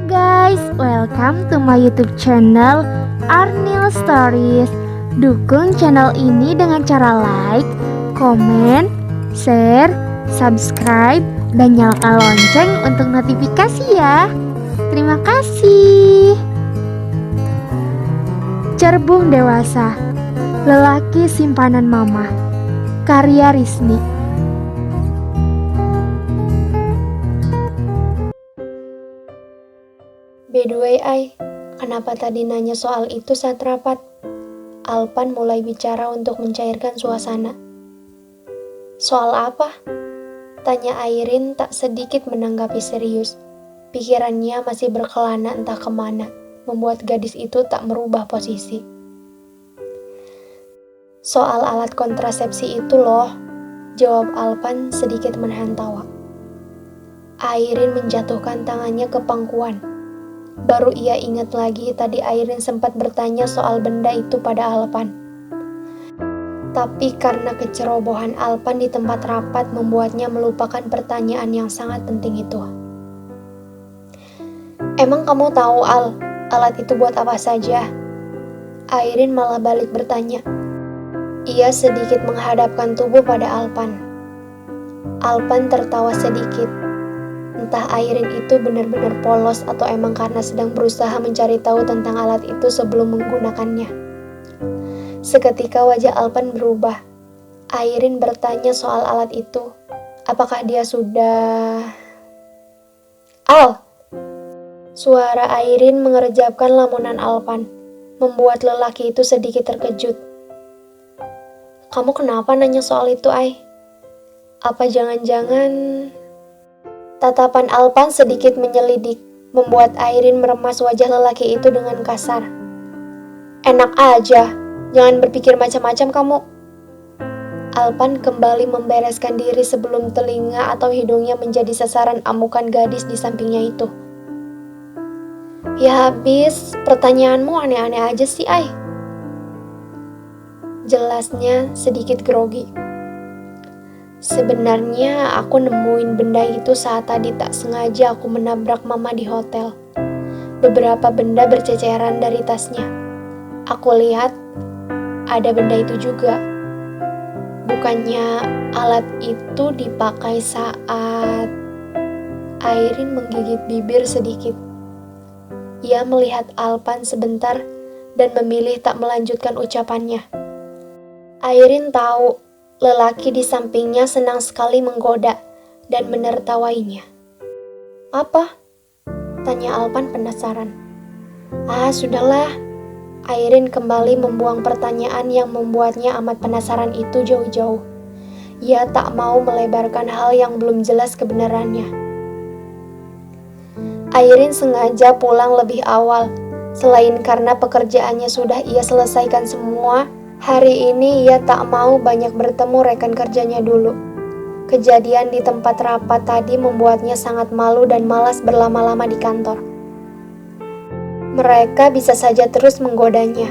guys, welcome to my YouTube channel Arnil Stories. Dukung channel ini dengan cara like, komen, share, subscribe, dan nyalakan lonceng untuk notifikasi ya. Terima kasih. Cerbung dewasa, lelaki simpanan mama, karya Risni. By the way, kenapa tadi nanya soal itu saat rapat? Alpan mulai bicara untuk mencairkan suasana. Soal apa? Tanya Airin tak sedikit menanggapi serius. Pikirannya masih berkelana entah kemana, membuat gadis itu tak merubah posisi. Soal alat kontrasepsi itu loh, jawab Alpan sedikit menahan tawa. Airin menjatuhkan tangannya ke pangkuan. Baru ia ingat lagi tadi Airin sempat bertanya soal benda itu pada Alpan. Tapi karena kecerobohan Alpan di tempat rapat membuatnya melupakan pertanyaan yang sangat penting itu. Emang kamu tahu alat itu buat apa saja? Airin malah balik bertanya. Ia sedikit menghadapkan tubuh pada Alpan. Alpan tertawa sedikit. Entah Airin itu benar-benar polos atau emang karena sedang berusaha mencari tahu tentang alat itu sebelum menggunakannya. Seketika wajah Alpan berubah. Airin bertanya soal alat itu. Apakah dia sudah... Suara Airin mengerjapkan lamunan Alpan, membuat lelaki itu sedikit terkejut. Kamu kenapa nanya soal itu, Apa jangan-jangan... Tatapan Alpan sedikit menyelidik, membuat Airin meremas wajah lelaki itu dengan kasar. Enak aja, jangan berpikir macam-macam kamu. Alpan kembali membereskan diri sebelum telinga atau hidungnya menjadi sasaran amukan gadis di sampingnya itu. Ya habis, pertanyaanmu aneh-aneh aja sih, Jelasnya sedikit grogi. Sebenarnya aku nemuin benda itu saat tadi tak sengaja aku menabrak mama di hotel. Beberapa benda berceceran dari tasnya. Aku lihat ada benda itu juga. Bukannya alat itu dipakai saat... Airin menggigit bibir sedikit. Ia melihat Alpan sebentar dan memilih tak melanjutkan ucapannya. Airin tahu lelaki di sampingnya senang sekali menggoda dan menertawainya. Apa? Tanya Alpan penasaran. Sudahlah. Airin kembali membuang pertanyaan yang membuatnya amat penasaran itu jauh-jauh. Ia tak mau melebarkan hal yang belum jelas kebenarannya. Airin sengaja pulang lebih awal. Selain karena pekerjaannya sudah ia selesaikan semua, hari ini ia tak mau banyak bertemu rekan kerjanya dulu. Kejadian di tempat rapat tadi membuatnya sangat malu dan malas berlama-lama di kantor. Mereka bisa saja terus menggodanya.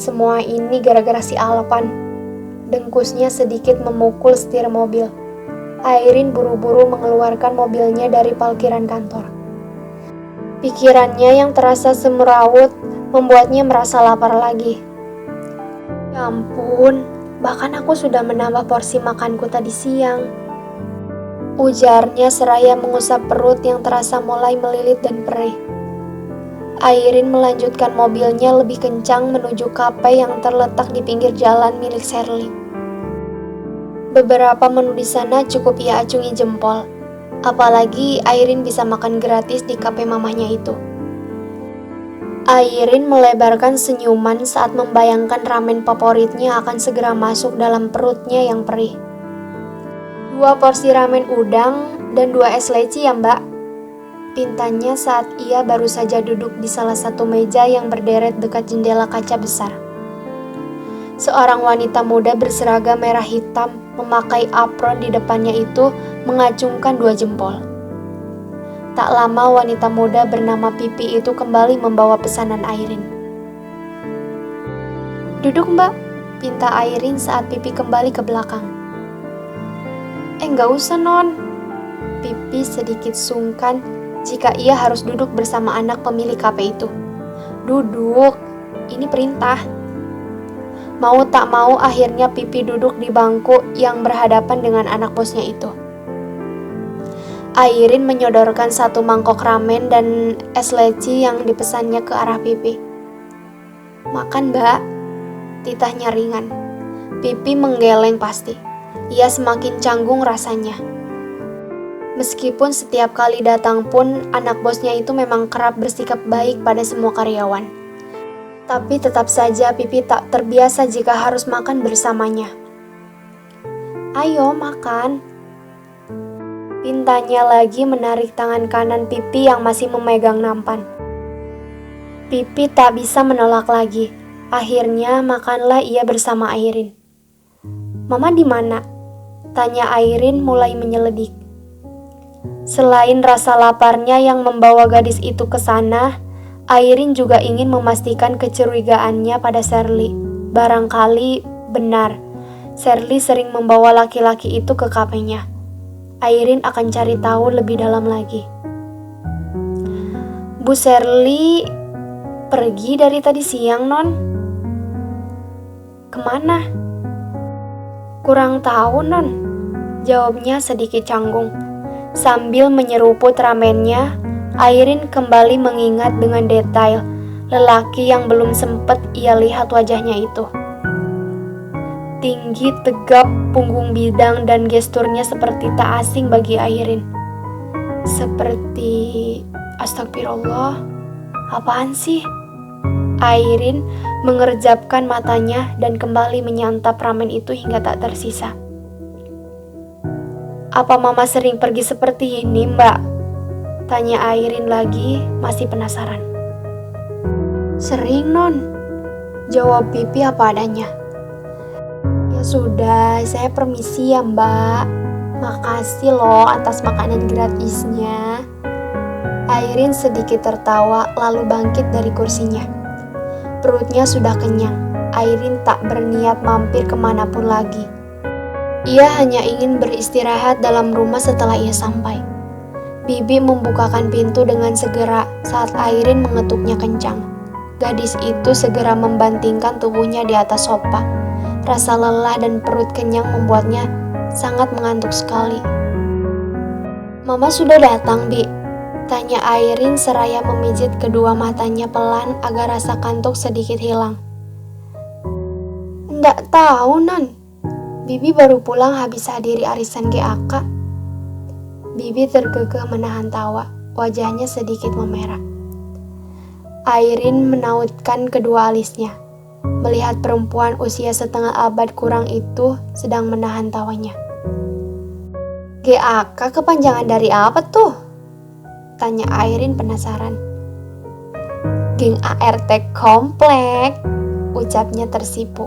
Semua ini gara-gara si Alpan. Dengkusnya sedikit memukul setir mobil. Airin buru-buru mengeluarkan mobilnya dari parkiran kantor. Pikirannya yang terasa semerawut membuatnya merasa lapar lagi. Ya ampun, bahkan aku sudah menambah porsi makanku tadi siang. Ujarnya seraya mengusap perut yang terasa mulai melilit dan perih. Airin melanjutkan mobilnya lebih kencang menuju kafe yang terletak di pinggir jalan milik Shirley. Beberapa menu di sana cukup ia acungi jempol. Apalagi Airin bisa makan gratis di kafe mamahnya itu. Airin melebarkan senyuman saat membayangkan ramen favoritnya akan segera masuk dalam perutnya yang perih. 2 porsi ramen udang dan 2 es leci ya mbak, pintanya saat ia baru saja duduk di salah satu meja yang berderet dekat jendela kaca besar. Seorang wanita muda berseragam merah hitam memakai apron di depannya itu mengacungkan 2 jempol. Tak lama wanita muda bernama Pipi itu kembali membawa pesanan Airin. Duduk mbak, pinta Airin saat Pipi kembali ke belakang. Nggak usah non. Pipi sedikit sungkan jika ia harus duduk bersama anak pemilik kafe itu. Duduk, ini perintah. Mau tak mau akhirnya Pipi duduk di bangku yang berhadapan dengan anak bosnya itu. Airin menyodorkan satu mangkok ramen dan es leci yang dipesannya ke arah Pipi. "Makan, Mbak," titahnya ringan. Pipi menggeleng pasti. Ia semakin canggung rasanya. Meskipun setiap kali datang pun anak bosnya itu memang kerap bersikap baik pada semua karyawan. Tapi tetap saja Pipi tak terbiasa jika harus makan bersamanya. "Ayo makan," pintanya lagi menarik tangan kanan Pipi yang masih memegang nampan. Pipi tak bisa menolak lagi. Akhirnya makanlah ia bersama Airin. "Mama di mana?" tanya Airin mulai menyelidik. Selain rasa laparnya yang membawa gadis itu ke sana, Airin juga ingin memastikan kecurigaannya pada Sherly. Barangkali benar, Sherly sering membawa laki-laki itu ke kafenya. Airin akan cari tahu lebih dalam lagi. "Bu Sherly pergi dari tadi siang, Non." "Kemana?" "Kurang tahu, Non," jawabnya sedikit canggung. Sambil menyeruput ramennya, Airin kembali mengingat dengan detail lelaki yang belum sempat ia lihat wajahnya itu. Tinggi, tegap, punggung bidang dan gesturnya seperti tak asing bagi Airin. Seperti, astagfirullah, apaan sih? Airin mengerjapkan matanya dan kembali menyantap ramen itu hingga tak tersisa. "Apa Mama sering pergi seperti ini, Mbak?" tanya Airin lagi, masih penasaran. "Sering, Non," jawab Pipi apa adanya. "Ya sudah, saya permisi ya, Mbak. Makasih loh atas makanan gratisnya." Airin sedikit tertawa lalu bangkit dari kursinya. Perutnya sudah kenyang. Airin tak berniat mampir kemanapun lagi. Ia hanya ingin beristirahat dalam rumah setelah ia sampai. Bibi membukakan pintu dengan segera saat Airin mengetuknya kencang. Gadis itu segera membantingkan tubuhnya di atas sofa. Rasa lelah dan perut kenyang membuatnya sangat mengantuk sekali. "Mama sudah datang, Bi?" tanya Airin seraya memijit kedua matanya pelan agar rasa kantuk sedikit hilang. "Nggak tahu, Non. Bibi baru pulang habis hadiri arisan GAK." Bibi tergegah menahan tawa, wajahnya sedikit memerah. Airin menautkan kedua alisnya, melihat perempuan usia setengah abad kurang itu sedang menahan tawanya. "GAK kepanjangan dari apa tuh?" tanya Airin penasaran. "Geng ART Komplek," ucapnya tersipu.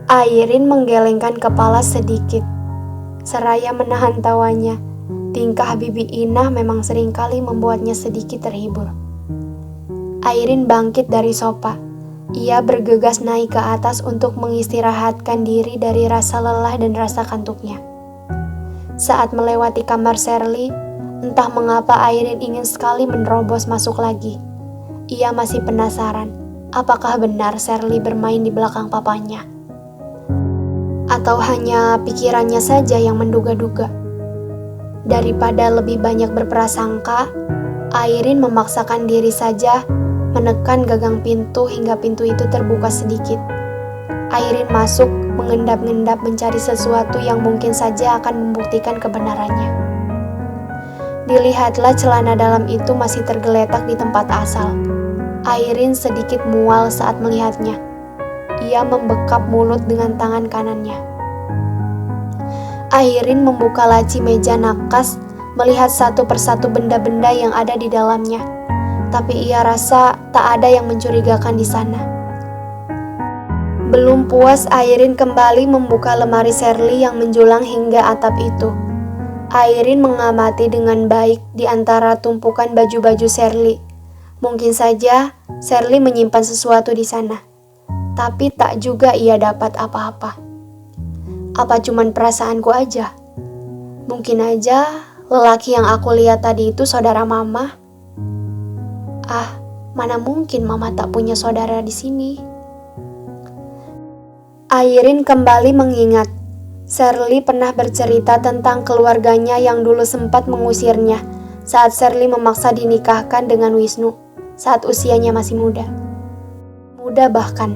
Airin menggelengkan kepala sedikit, seraya menahan tawanya. Tingkah Bibi Inah memang seringkali membuatnya sedikit terhibur. Airin bangkit dari sofa. Ia bergegas naik ke atas untuk mengistirahatkan diri dari rasa lelah dan rasa kantuknya. Saat melewati kamar Sherly, entah mengapa Airin ingin sekali menerobos masuk lagi. Ia masih penasaran, apakah benar Sherly bermain di belakang papanya? Atau hanya pikirannya saja yang menduga-duga. Daripada lebih banyak berprasangka, Airin memaksakan diri saja menekan gagang pintu hingga pintu itu terbuka sedikit. Airin masuk, mengendap-endap mencari sesuatu yang mungkin saja akan membuktikan kebenarannya. Dilihatlah celana dalam itu masih tergeletak di tempat asal. Airin sedikit mual saat melihatnya. Ia membekap mulut dengan tangan kanannya. Airin membuka laci meja nakas, melihat satu persatu benda-benda yang ada di dalamnya. Tapi ia rasa tak ada yang mencurigakan di sana. Belum puas, Airin kembali membuka lemari Sherly yang menjulang hingga atap itu. Airin mengamati dengan baik di antara tumpukan baju-baju Sherly. Mungkin saja Sherly menyimpan sesuatu di sana. Tapi tak juga ia dapat apa-apa. Apa cuman perasaanku aja? Mungkin aja Lelaki yang aku lihat tadi itu saudara Mama. Ah, mana mungkin Mama tak punya saudara di sini. Airin kembali mengingat. Shirley pernah bercerita tentang keluarganya yang dulu sempat mengusirnya saat Shirley memaksa dinikahkan dengan Wisnu saat usianya masih muda. Muda bahkan,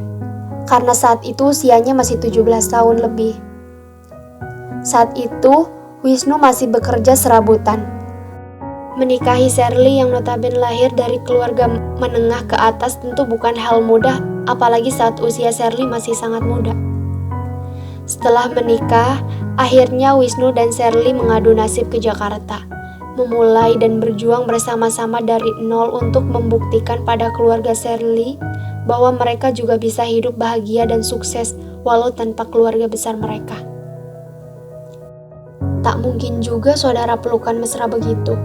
karena saat itu usianya masih 17 tahun lebih. Saat itu, Wisnu masih bekerja serabutan. Menikahi Shirley yang notabene lahir dari keluarga menengah ke atas tentu bukan hal mudah, apalagi saat usia Shirley masih sangat muda. Setelah menikah, akhirnya Wisnu dan Shirley mengadu nasib ke Jakarta, memulai dan berjuang bersama-sama dari nol untuk membuktikan pada keluarga Shirley bahwa mereka juga bisa hidup bahagia dan sukses walau tanpa keluarga besar mereka. Tak mungkin juga saudara pelukan mesra begitu,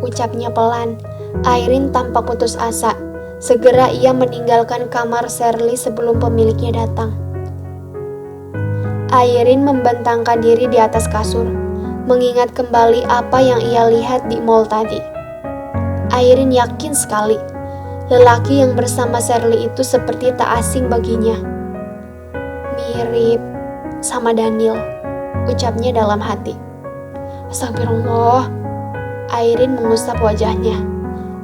ucapnya pelan. Airin tampak putus asa. Segera ia meninggalkan kamar Shirley sebelum pemiliknya datang. Airin membentangkan diri di atas kasur, mengingat kembali apa yang ia lihat di mall tadi. Airin yakin sekali, lelaki yang bersama Shirley itu seperti tak asing baginya. Mirip sama Daniel, ucapnya dalam hati. Astagfirullah. Airin mengusap wajahnya.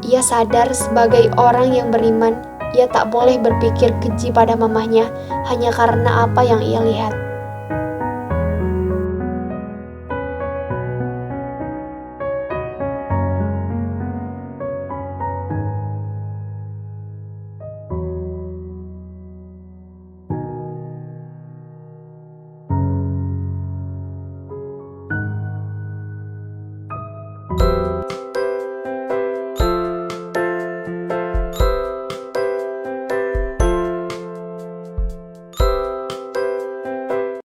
Ia sadar sebagai orang yang beriman, ia tak boleh berpikir keji pada mamahnya hanya karena apa yang ia lihat.